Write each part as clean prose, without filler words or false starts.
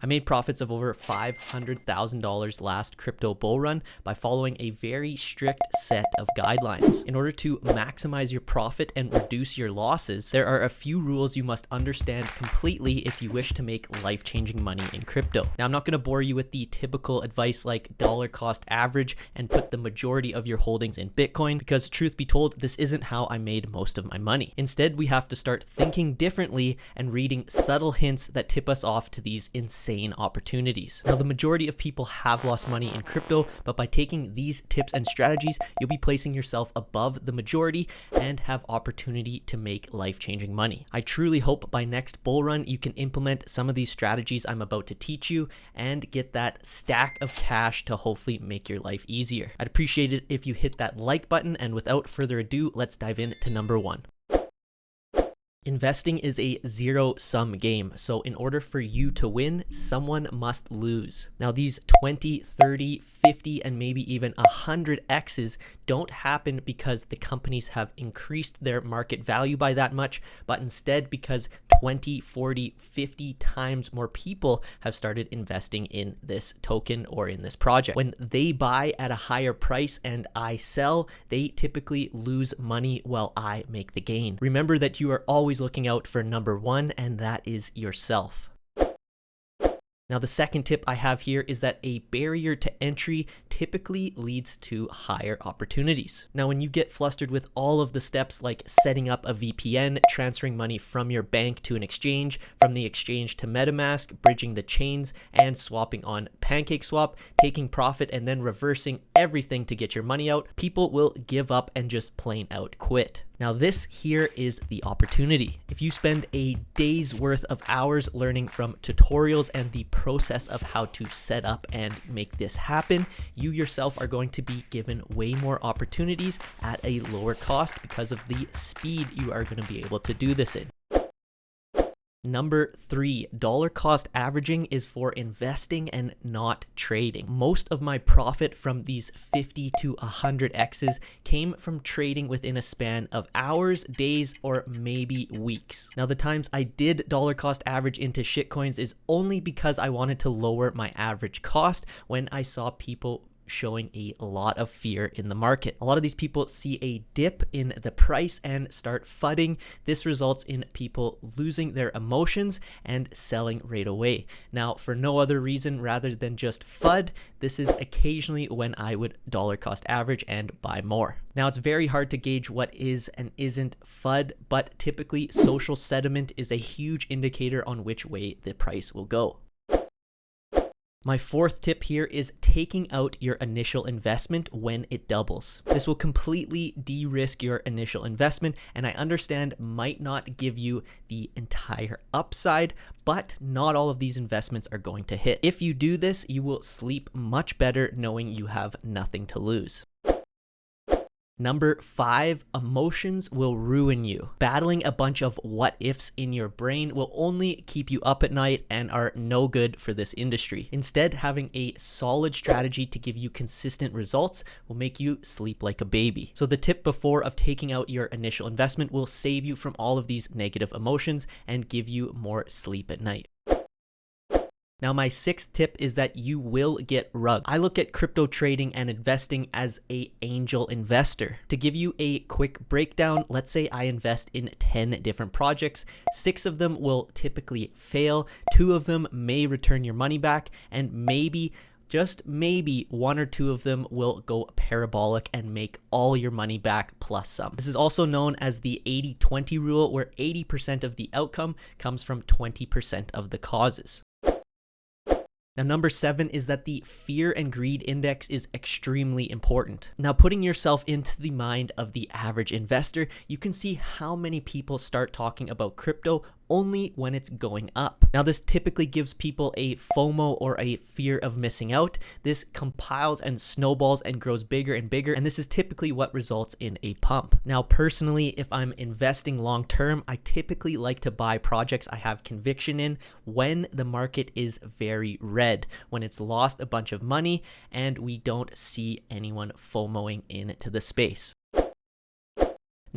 I made profits of over $500,000 last crypto bull run by following a very strict set of guidelines. In order to maximize your profit and reduce your losses, there are a few rules you must understand completely if you wish to make life-changing money in crypto. Now, I'm not going to bore you with the typical advice like dollar cost average and put the majority of your holdings in Bitcoin, because truth be told, this isn't how I made most of my money. Instead, we have to start thinking differently and reading subtle hints that tip us off to these insane opportunities. Now, the majority of people have lost money in crypto, but by taking these tips and strategies, you'll be placing yourself above the majority and have opportunity to make life-changing money. I truly hope by next bull run, you can implement some of these strategies I'm about to teach you and get that stack of cash to hopefully make your life easier. I'd appreciate it if you hit that like button, and without further ado, let's dive into number one. Investing is a zero-sum game, so in order for you to win, someone must lose. Now, these 20, 30, 50, and maybe even 100 X's don't happen because the companies have increased their market value by that much, but instead because 20, 40, 50 times more people have started investing in this token or in this project. When they buy at a higher price and I sell, they typically lose money while I make the gain. Remember that you are always looking out for number one, and that is yourself. Now, the second tip I have here is that a barrier to entry typically leads to higher opportunities. Now, when you get flustered with all of the steps like setting up a VPN, transferring money from your bank to an exchange, from the exchange to MetaMask, bridging the chains, and swapping on PancakeSwap, taking profit, and then reversing everything to get your money out, people will give up and just plain out quit. Now, this here is the opportunity. If you spend a day's worth of hours learning from tutorials and the process of how to set up and make this happen, you yourself are going to be given way more opportunities at a lower cost because of the speed you are going to be able to do this in. Number three, dollar cost averaging is for investing and not trading. Most of my profit from these 50 to 100 X's came from trading within a span of hours, days, or maybe weeks. Now, the times I did dollar cost average into shitcoins is only because I wanted to lower my average cost when I saw people showing a lot of fear in the market. A lot of these people see a dip in the price and start FUDing. This results in people losing their emotions and selling right away. Now, for no other reason rather than just FUD, this is occasionally when I would dollar cost average and buy more. Now, it's very hard to gauge what is and isn't FUD, but typically social sentiment is a huge indicator on which way the price will go. My fourth tip here is taking out your initial investment when it doubles. This will completely de-risk your initial investment, and I understand might not give you the entire upside, but not all of these investments are going to hit. If you do this, you will sleep much better knowing you have nothing to lose. Number five, emotions will ruin you. Battling a bunch of what ifs in your brain will only keep you up at night and are no good for this industry. Instead, having a solid strategy to give you consistent results will make you sleep like a baby. So the tip before of taking out your initial investment will save you from all of these negative emotions and give you more sleep at night. Now, my sixth tip is that you will get rugged. I look at crypto trading and investing as an angel investor. To give you a quick breakdown, let's say I invest in 10 different projects. 6 of them will typically fail. 2 of them may return your money back, and maybe, just maybe, 1 or 2 of them will go parabolic and make all your money back plus some. This is also known as the 80-20 rule, where 80% of the outcome comes from 20% of the causes. Now, number 7 is that the fear and greed index is extremely important. Now, putting yourself into the mind of the average investor, you can see how many people start talking about crypto only when it's going up. Now, this typically gives people a FOMO or a fear of missing out. This compiles and snowballs and grows bigger and bigger, and this is typically what results in a pump. Now, personally, if I'm investing long term, I typically like to buy projects I have conviction in when the market is very red, when it's lost a bunch of money and we don't see anyone FOMOing into the space.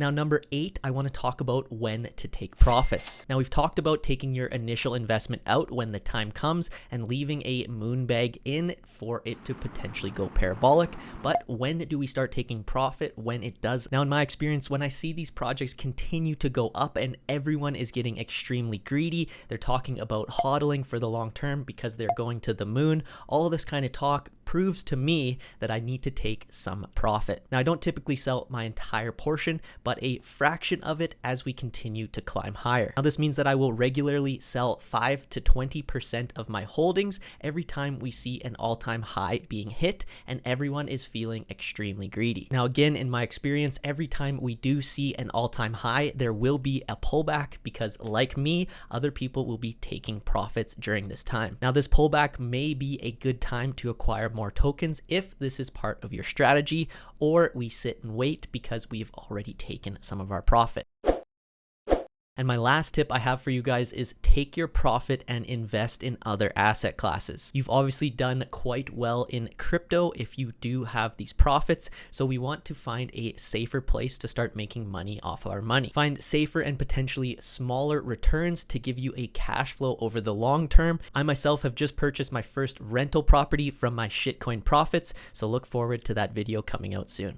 Now, number 8, I want to talk about when to take profits. Now, we've talked about taking your initial investment out when the time comes and leaving a moon bag in for it to potentially go parabolic. But when do we start taking profit? When it does. Now, in my experience, when I see these projects continue to go up and everyone is getting extremely greedy, they're talking about hodling for the long term because they're going to the moon. All of this kind of talk proves to me that I need to take some profit. Now, I don't typically sell my entire portion, but a fraction of it as we continue to climb higher. Now, this means that I will regularly sell 5 to 20% of my holdings every time we see an all-time high being hit and everyone is feeling extremely greedy. Now, again, in my experience, every time we do see an all-time high, there will be a pullback because, like me, other people will be taking profits during this time. Now, this pullback may be a good time to acquire more tokens if this is part of your strategy, or we sit and wait because we've already taken some of our profit. And my last tip I have for you guys is take your profit and invest in other asset classes. You've obviously done quite well in crypto if you do have these profits, so we want to find a safer place to start making money off our money. Find safer and potentially smaller returns to give you a cash flow over the long term. I myself have just purchased my first rental property from my shitcoin profits, so look forward to that video coming out soon.